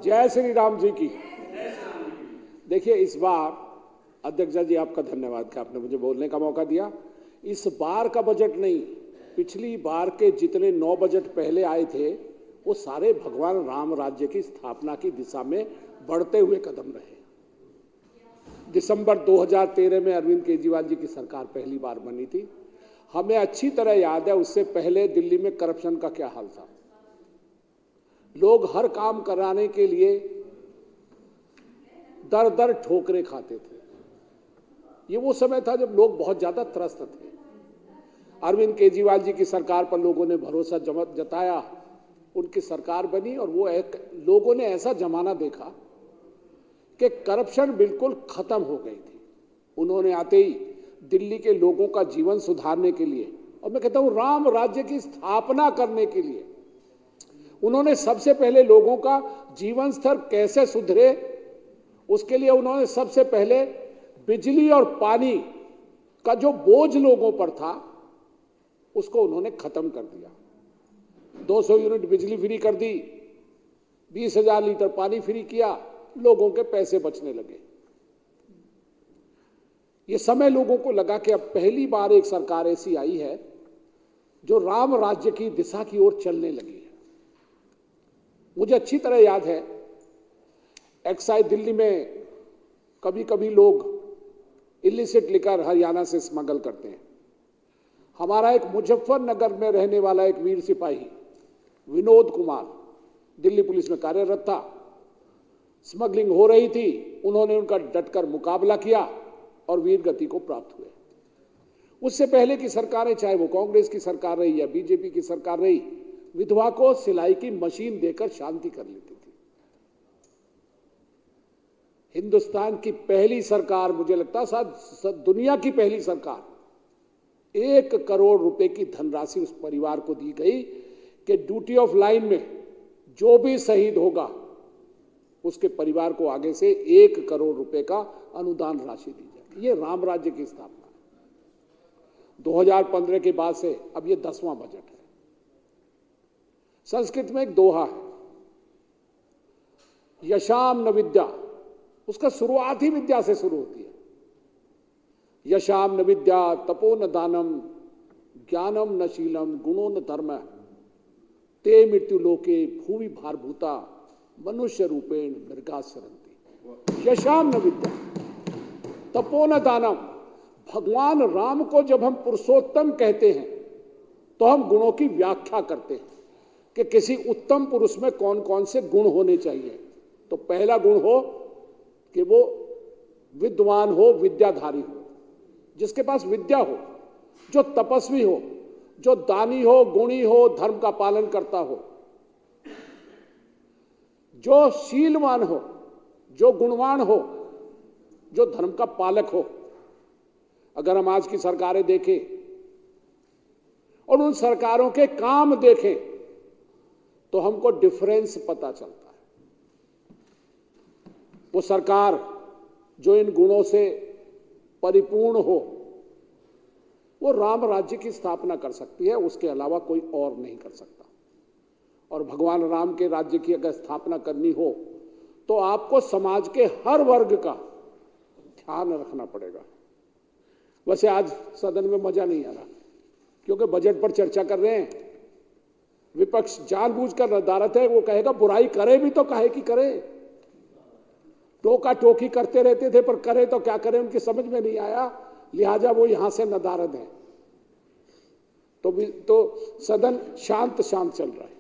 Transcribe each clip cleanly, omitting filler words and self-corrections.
जय श्री राम जी की। देखिए, इस बार अध्यक्ष जी आपका धन्यवाद कि आपने मुझे बोलने का मौका दिया। इस बार का बजट नहीं, पिछली बार के जितने 9 बजट पहले आए थे वो सारे भगवान राम राज्य की स्थापना की दिशा में बढ़ते हुए कदम रहे। दिसंबर 2013 में अरविंद केजरीवाल जी की सरकार पहली बार बनी थी। हमें अच्छी तरह याद है उससे पहले दिल्ली में करप्शन का क्या हाल था। लोग हर काम कराने के लिए दर दर ठोकरें खाते थे। ये वो समय था जब लोग बहुत ज्यादा त्रस्त थे। अरविंद केजरीवाल जी की सरकार पर लोगों ने भरोसा जताया, उनकी सरकार बनी और वो लोगों ने ऐसा जमाना देखा कि करप्शन बिल्कुल खत्म हो गई थी। उन्होंने आते ही दिल्ली के लोगों का जीवन सुधारने के लिए, और मैं कहता हूं राम राज्य की स्थापना करने के लिए, उन्होंने सबसे पहले लोगों का जीवन स्तर कैसे सुधरे उसके लिए उन्होंने सबसे पहले बिजली और पानी का जो बोझ लोगों पर था उसको उन्होंने खत्म कर दिया। 200 यूनिट बिजली फ्री कर दी, 20,000 लीटर पानी फ्री किया, लोगों के पैसे बचने लगे। ये समय लोगों को लगा कि अब पहली बार एक सरकार ऐसी आई है जो राम राज्य की दिशा की ओर चलने लगी है। मुझे अच्छी तरह याद है, एक्साइज दिल्ली में कभी कभी लोग इलिसिट लिकर हरियाणा से स्मगल करते हैं। हमारा एक मुजफ्फरनगर में रहने वाला एक वीर सिपाही विनोद कुमार दिल्ली पुलिस में कार्यरत था। स्मगलिंग हो रही थी, उन्होंने उनका डटकर मुकाबला किया और वीर गति को प्राप्त हुए। उससे पहले की सरकारें, चाहे वो कांग्रेस की सरकार रही या बीजेपी की सरकार रही, विधवा को सिलाई की मशीन देकर शांति कर लेती थी। हिंदुस्तान की पहली सरकार, मुझे लगता है दुनिया की पहली सरकार, 1 करोड़ रुपए की धनराशि उस परिवार को दी गई कि ड्यूटी ऑफ लाइन में जो भी शहीद होगा उसके परिवार को आगे से 1 करोड़ रुपए का अनुदान राशि दी जाएगी। ये राम राज्य की स्थापना 2015 के बाद से अब ये 10वां बजट है। संस्कृत में एक दोहा है, यशाम न विद्या, उसका शुरुआत ही विद्या से शुरू होती है। यशाम न विद्या तपो न दानम ज्ञानम न शीलम गुणो न धर्म ते मृत्यु लोके भूवि भारभूता मनुष्य रूपेण मृगा सरंती। यशाम न विद्या तपो न दानम। भगवान राम को जब हम पुरुषोत्तम कहते हैं तो हम गुणों की व्याख्या करते हैं कि किसी उत्तम पुरुष में कौन कौन से गुण होने चाहिए। तो पहला गुण हो कि वो विद्वान हो, विद्याधारी हो, जिसके पास विद्या हो, जो तपस्वी हो, जो दानी हो, गुणी हो, धर्म का पालन करता हो, जो शीलवान हो, जो गुणवान हो, जो धर्म का पालक हो। अगर हम आज की सरकारें देखें और उन सरकारों के काम देखें तो हमको डिफरेंस पता चलता है। वो सरकार जो इन गुणों से परिपूर्ण हो वो राम राज्य की स्थापना कर सकती है, उसके अलावा कोई और नहीं कर सकता। और भगवान राम के राज्य की अगर स्थापना करनी हो तो आपको समाज के हर वर्ग का ध्यान रखना पड़ेगा। वैसे आज सदन में मजा नहीं आ रहा क्योंकि बजट पर चर्चा कर रहे हैं। विपक्ष जानबूझकर नदारत है, वो कहेगा बुराई करे भी तो काहे की करे। टोका टोकी करते रहते थे पर करे तो क्या करें, उनकी समझ में नहीं आया, लिहाजा वो यहां से नदारद है। तो सदन शांत शांत चल रहा है।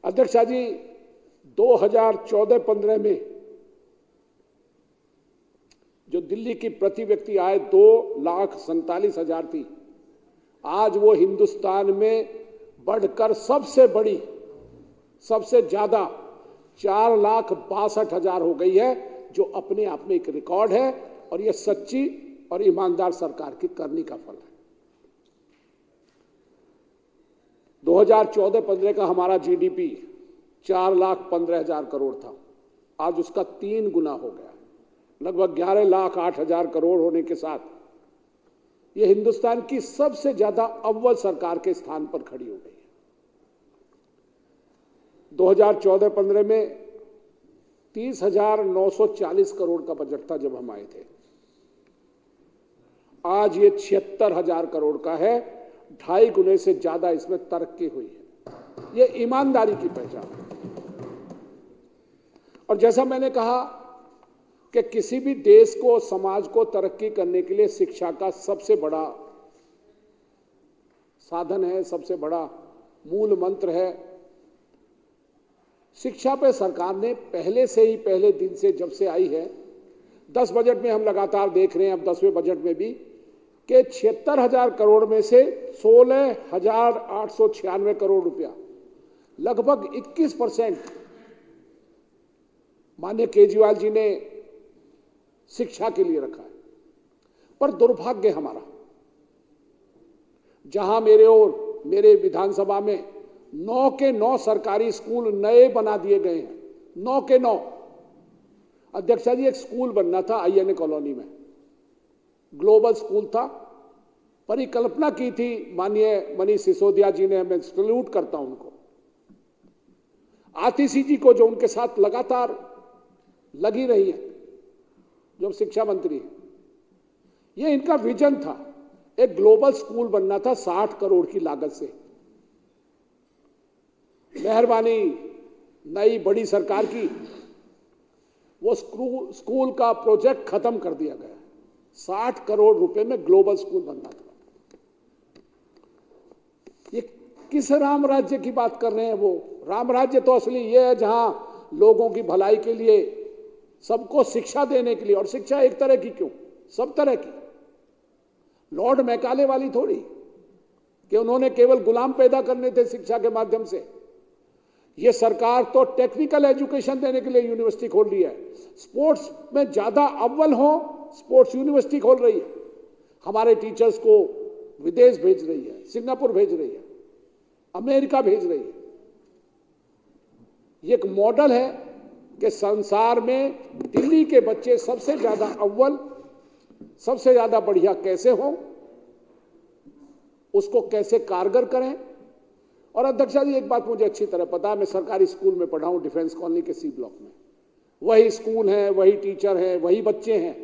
अध्यक्ष जी, 2014-15 में जो दिल्ली की प्रति व्यक्ति आय 2,47,000 थी, आज वो हिंदुस्तान में बढ़कर सबसे बड़ी, सबसे ज्यादा 4,62,000 हो गई है, जो अपने आप में एक रिकॉर्ड है। और ये सच्ची और ईमानदार सरकार की करनी का फल है। 2014-15 का हमारा जीडीपी 4,15,000 करोड़ था, आज उसका 3 गुना हो गया, लगभग 11,08,000 करोड़ होने के साथ ये हिंदुस्तान की सबसे ज्यादा अव्वल सरकार के स्थान पर खड़ी हो गई है। 2014-15 में 30,940 करोड़ का बजट था जब हम आए थे। आज ये 76,000 करोड़ का है, 2.5 गुने से ज्यादा इसमें तरक्की हुई है। ये ईमानदारी की पहचान है। और जैसा मैंने कहा कि किसी भी देश को, समाज को तरक्की करने के लिए शिक्षा का सबसे बड़ा साधन है, सबसे बड़ा मूल मंत्र है। शिक्षा पे सरकार ने पहले से ही, पहले दिन से जब से आई है, 10 बजट में हम लगातार देख रहे हैं, अब 10वें बजट में भी, कि 76,000 करोड़ में से 16,896 करोड़ रुपया, लगभग 21% माननीय केजरीवाल जी ने शिक्षा के लिए रखा है। पर दुर्भाग्य हमारा, जहां मेरे विधानसभा में 9 के 9 सरकारी स्कूल नए बना दिए गए हैं, 9 के 9। अध्यक्षा जी, एक स्कूल बनना था INA कॉलोनी में, ग्लोबल स्कूल था, परिकल्पना की थी माननीय मनीष सिसोदिया जी ने, मैं सैल्यूट करता हूं उनको, आतिशी जी को, जो उनके साथ लगातार लगी रही है, जो शिक्षा मंत्री है। ये इनका विजन था, एक ग्लोबल स्कूल बनना था 60 करोड़ की लागत से। मेहरबानी नई बड़ी सरकार की, वो स्कूल का प्रोजेक्ट खत्म कर दिया गया। 60 करोड़ रुपए में ग्लोबल स्कूल बनना था। ये किस राम राज्य की बात कर रहे हैं? वो राम राज्य तो असली ये है जहां लोगों की भलाई के लिए, सबको शिक्षा देने के लिए, और शिक्षा एक तरह की क्यों, सब तरह की। लॉर्ड मैकाले वाली थोड़ी कि उन्होंने केवल गुलाम पैदा करने थे शिक्षा के माध्यम से। ये सरकार तो टेक्निकल एजुकेशन देने के लिए यूनिवर्सिटी खोल रही है। स्पोर्ट्स में ज्यादा अव्वल हो, स्पोर्ट्स यूनिवर्सिटी खोल रही है। हमारे टीचर्स को विदेश भेज रही है, सिंगापुर भेज रही है, अमेरिका भेज रही है। ये एक मॉडल है कि संसार में दिल्ली के बच्चे सबसे ज्यादा अव्वल, सबसे ज्यादा बढ़िया कैसे हो, उसको कैसे कारगर करें। और अध्यक्षा जी, एक बात मुझे अच्छी तरह पता है, मैं सरकारी स्कूल में पढ़ा हूं, डिफेंस कॉलोनी के C ब्लॉक में। वही स्कूल है, वही टीचर है, वही बच्चे हैं,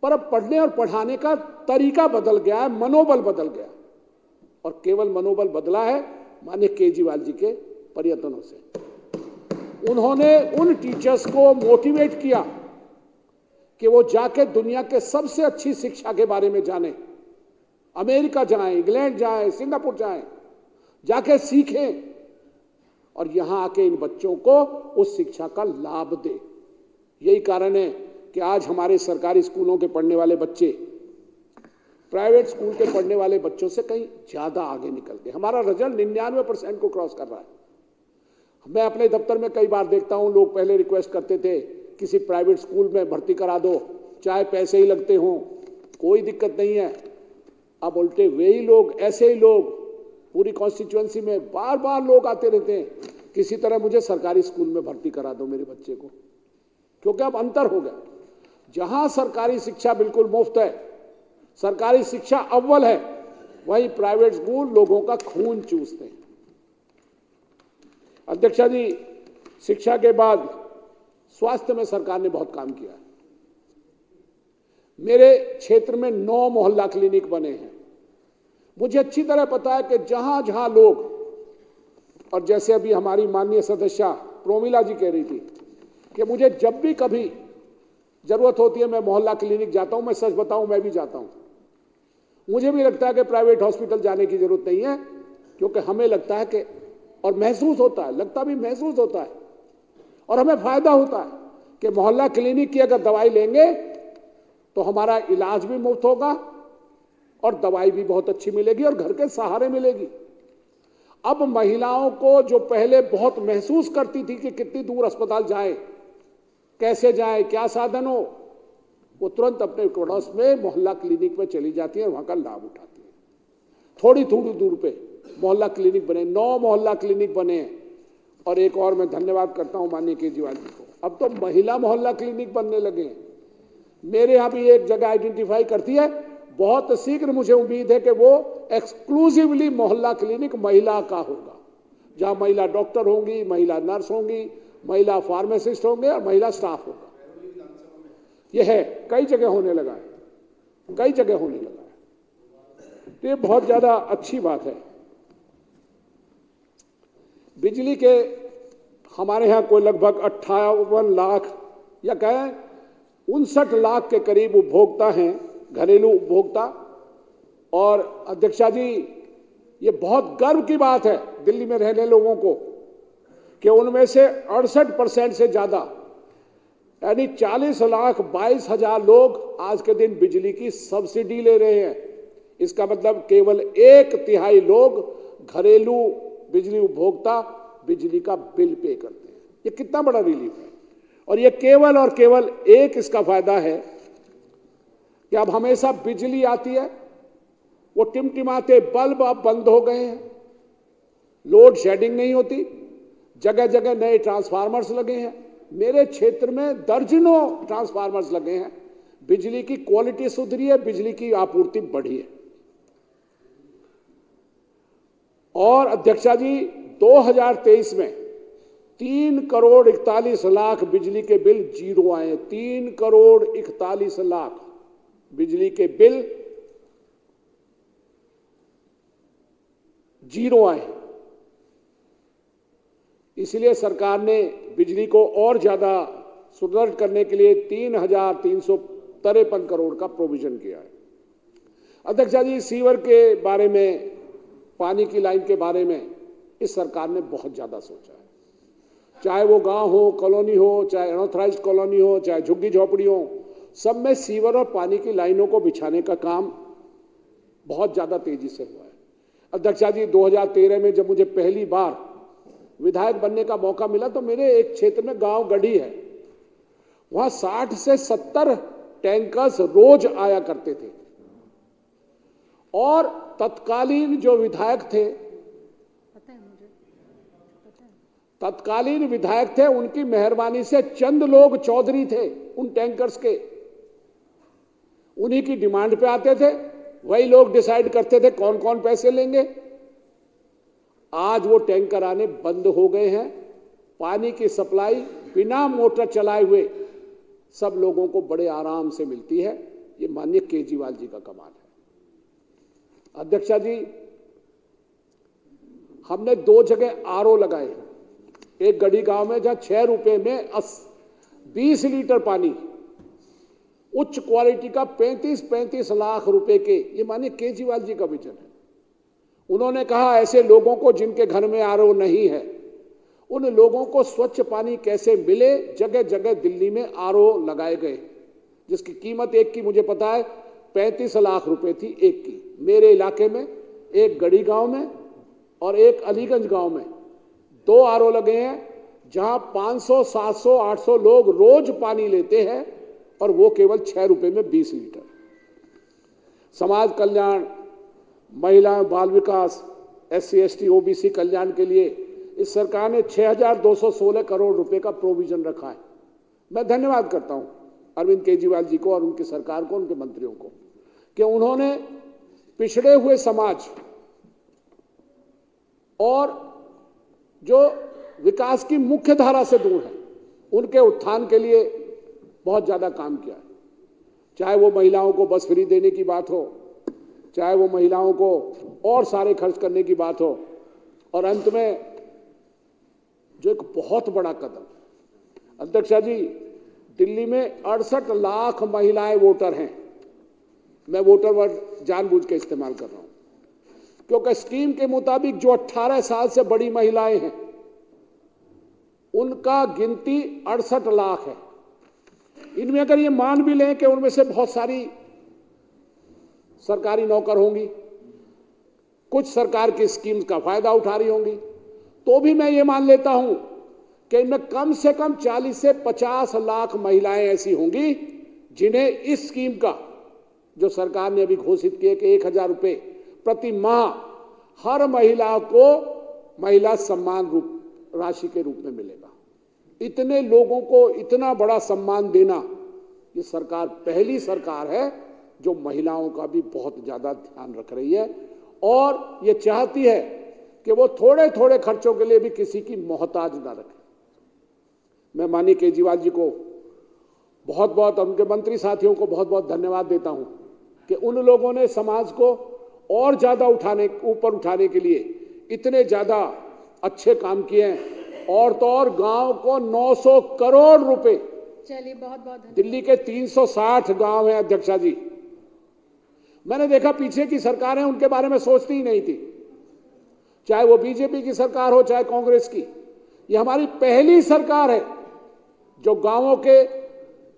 पर अब पढ़ने और पढ़ाने का तरीका बदल गया है, मनोबल बदल गया। और केवल मनोबल बदला है माननीय केजरीवाल जी के प्रयत्नों से। उन्होंने उन टीचर्स को मोटिवेट किया कि वो जाके दुनिया के सबसे अच्छी शिक्षा के बारे में जाने, अमेरिका जाएं, इंग्लैंड जाएं, सिंगापुर जाएं, जाके सीखें और यहां आके इन बच्चों को उस शिक्षा का लाभ दे। यही कारण है कि आज हमारे सरकारी स्कूलों के पढ़ने वाले बच्चे प्राइवेट स्कूल के पढ़ने वाले बच्चों से कहीं ज्यादा आगे निकल गए। हमारा रिजल्ट 99% को क्रॉस कर रहा है। मैं अपने दफ्तर में कई बार देखता हूं, लोग पहले रिक्वेस्ट करते थे किसी प्राइवेट स्कूल में भर्ती करा दो, चाहे पैसे ही लगते हों, कोई दिक्कत नहीं है। अब उल्टे वही लोग, ऐसे ही लोग पूरी कॉन्स्टिट्यूएंसी में बार बार लोग आते रहते हैं, किसी तरह मुझे सरकारी स्कूल में भर्ती करा दो मेरे बच्चे को। क्योंकि अब अंतर हो गया, जहां सरकारी शिक्षा बिल्कुल मुफ्त है, सरकारी शिक्षा अव्वल है, वहीं प्राइवेट स्कूल लोगों का खून चूसते हैं। अध्यक्षा जी, शिक्षा के बाद स्वास्थ्य में सरकार ने बहुत काम किया है। मेरे क्षेत्र में 9 मोहल्ला क्लिनिक बने हैं। मुझे अच्छी तरह पता है कि जहां जहां लोग, और जैसे अभी हमारी माननीय सदस्य प्रोमिला जी कह रही थी कि मुझे जब भी कभी जरूरत होती है मैं मोहल्ला क्लिनिक जाता हूं। मैं सच बताऊं, मैं भी जाता हूं। मुझे भी लगता है कि प्राइवेट हॉस्पिटल जाने की जरूरत नहीं है, क्योंकि हमें लगता है कि, और महसूस होता है, लगता भी महसूस होता है, और हमें फायदा होता है कि मोहल्ला क्लिनिक की अगर दवाई लेंगे तो हमारा इलाज भी मुफ्त होगा और दवाई भी बहुत अच्छी मिलेगी और घर के सहारे मिलेगी। अब महिलाओं को, जो पहले बहुत महसूस करती थी कि कितनी दूर अस्पताल जाए, कैसे जाए, क्या साधन हो, वो तुरंत अपने पड़ोस में मोहल्ला क्लिनिक में चली जाती है और वहां का लाभ उठाती है। थोड़ी थोड़ी दूर पे मोहल्ला क्लिनिक बने, 9 मोहल्ला क्लिनिक बने हैं। और एक और मैं धन्यवाद करता हूं माननीय केजरीवाल जी को, अब तो महिला मोहल्ला क्लिनिक बनने लगे हैं। मेरे यहां भी एक जगह आइडेंटिफाई करती है, बहुत शीघ्र मुझे उम्मीद है कि वो एक्सक्लूसिवली मोहल्ला क्लिनिक महिला का होगा। जहां महिला डॉक्टर होंगी, महिला नर्स होंगी, महिला फार्मासिस्ट होंगे और महिला स्टाफ होगा। यह है, कई जगह होने लगा है, कई जगह होने लगा है। तो ये बहुत ज्यादा अच्छी बात है। बिजली के हमारे यहां कोई लगभग 58 लाख या कहें 59 लाख के करीब उपभोक्ता हैं, घरेलू उपभोक्ता। और अध्यक्षा जी, ये बहुत गर्व की बात है दिल्ली में रहने लोगों को कि उनमें से 68% से ज्यादा यानी 40,22,000 लोग आज के दिन बिजली की सब्सिडी ले रहे हैं। इसका मतलब केवल 1/3 लोग घरेलू बिजली उपभोक्ता बिजली का बिल पे करते हैं। ये कितना बड़ा रिलीफ है। और ये केवल और केवल एक इसका फायदा है कि अब हमेशा बिजली आती है, वो टिमटिमाते बल्ब अब बंद हो गए हैं, लोड शेडिंग नहीं होती, जगह जगह नए ट्रांसफार्मर्स लगे हैं। मेरे क्षेत्र में दर्जनों ट्रांसफार्मर्स लगे हैं। बिजली की क्वालिटी सुधरी है, बिजली की आपूर्ति बढ़ी है। और अध्यक्षा जी, 2023 में 3,41,00,000 बिजली के बिल जीरो आए। 3,41,00,000 बिजली के बिल जीरो आए। इसलिए सरकार ने बिजली को और ज्यादा सुदृढ़ करने के लिए 3,353 करोड़ का प्रोविजन किया है। अध्यक्षा जी, सीवर के बारे में, पानी की लाइन के बारे में इस सरकार ने बहुत ज्यादा सोचा है। चाहे वो गांव हो, कॉलोनी हो, चाहे अनऑथराइज्ड कॉलोनी हो, चाहे झुग्गी झोपड़ी हो, सब में सीवर और पानी की लाइनों को बिछाने का काम बहुत ज्यादा तेजी से हुआ है। अध्यक्षा जी, 2013 में जब मुझे पहली बार विधायक बनने का मौका मिला तो मेरे एक क्षेत्र में गांव गढ़ी है, वहां 60 से 70 टैंकर्स रोज आया करते थे। और तत्कालीन जो विधायक थे, उनकी मेहरबानी से चंद लोग चौधरी थे उन टैंकर्स के, उन्हीं की डिमांड पे आते थे, वही लोग डिसाइड करते थे कौन कौन पैसे लेंगे। आज वो टैंकर आने बंद हो गए हैं। पानी की सप्लाई बिना मोटर चलाए हुए सब लोगों को बड़े आराम से मिलती है। ये माननीय केजरीवाल जी का कमाल है। अध्यक्षा जी, हमने 2 जगह आरओ लगाए। एक गढ़ी गांव में जहां 6 रुपए में 20 लीटर पानी, उच्च क्वालिटी का 35 लाख रुपए के, ये माननीय केजरीवाल जी का विजन है। उन्होंने कहा ऐसे लोगों को जिनके घर में आरओ नहीं है, उन लोगों को स्वच्छ पानी कैसे मिले। जगह जगह दिल्ली में आरओ लगाए गए, जिसकी कीमत एक की मुझे पता है 35 लाख रुपए थी एक की। मेरे इलाके में एक गढ़ी गांव में और एक अलीगंज गांव में 2 आरओ लगे हैं, जहां 500, 700, 800 लोग रोज पानी लेते हैं और वो केवल 6 रुपए में 20 लीटर। समाज कल्याण, महिला बाल विकास, SC ST OBC कल्याण के लिए इस सरकार ने 6,216 करोड़ रुपए का प्रोविजन रखा है। मैं धन्यवाद करता हूं अरविंद केजरीवाल जी को और उनकी सरकार को, उनके मंत्रियों को, कि उन्होंने पिछड़े हुए समाज और जो विकास की मुख्य धारा से दूर है, उनके उत्थान के लिए बहुत ज्यादा काम किया है। चाहे वो महिलाओं को बस फ्री देने की बात हो, चाहे वो महिलाओं को और सारे खर्च करने की बात हो, और अंत में जो एक बहुत बड़ा कदम, अध्यक्षा जी, दिल्ली में 68 लाख महिलाएं वोटर हैं। मैं वोटर वर्ड जानबूझ के इस्तेमाल कर रहा हूं, क्योंकि स्कीम के मुताबिक जो 18 साल से बड़ी महिलाएं हैं, उनका गिनती 68 लाख है। इनमें अगर ये मान भी लें कि उनमें से बहुत सारी सरकारी नौकर होंगी, कुछ सरकार की स्कीम्स का फायदा उठा रही होंगी, तो भी मैं ये मान लेता हूं कि इनमें कम से कम 40 से 50 लाख महिलाएं ऐसी होंगी जिन्हें इस स्कीम का, जो सरकार ने अभी घोषित किए कि 1,000 रुपए प्रति माह हर महिला को महिला सम्मान राशि के रूप में मिलेगा। इतने लोगों को इतना बड़ा सम्मान देना, ये सरकार पहली सरकार है जो महिलाओं का भी बहुत ज्यादा ध्यान रख रही है और ये चाहती है कि वो थोड़े थोड़े खर्चों के लिए भी किसी की मोहताज ना रखे। मैं माननीय केजरीवाल जी को बहुत बहुत, उनके मंत्री साथियों को बहुत बहुत धन्यवाद देता हूं कि उन लोगों ने समाज को और ज्यादा ऊपर उठाने के लिए इतने ज्यादा अच्छे काम किए हैं। और तो और गांव को 900 करोड़ रुपए, चलिए बहुत बहुत धन्यवाद। दिल्ली के 360 गांव हैं अध्यक्षा जी। मैंने देखा पीछे की सरकारें उनके बारे में सोचती ही नहीं थी, चाहे वो बीजेपी की सरकार हो चाहे कांग्रेस की। ये हमारी पहली सरकार है जो गांवों के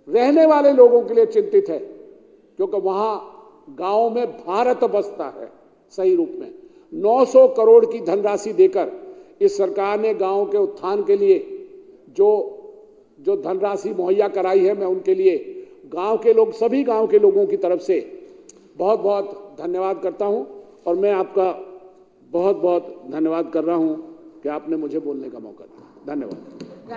रहने वाले लोगों के लिए चिंतित है, क्योंकि वहां गांव में भारत बसता है सही रूप में। 900 करोड़ की धनराशि देकर इस सरकार ने गांव के उत्थान के लिए जो धनराशि मुहैया कराई है, मैं उनके लिए गांव के लोग, सभी गांव के लोगों की तरफ से बहुत बहुत धन्यवाद करता हूं। और मैं आपका बहुत बहुत धन्यवाद कर रहा हूं कि आपने मुझे बोलने का मौका दिया। धन्यवाद।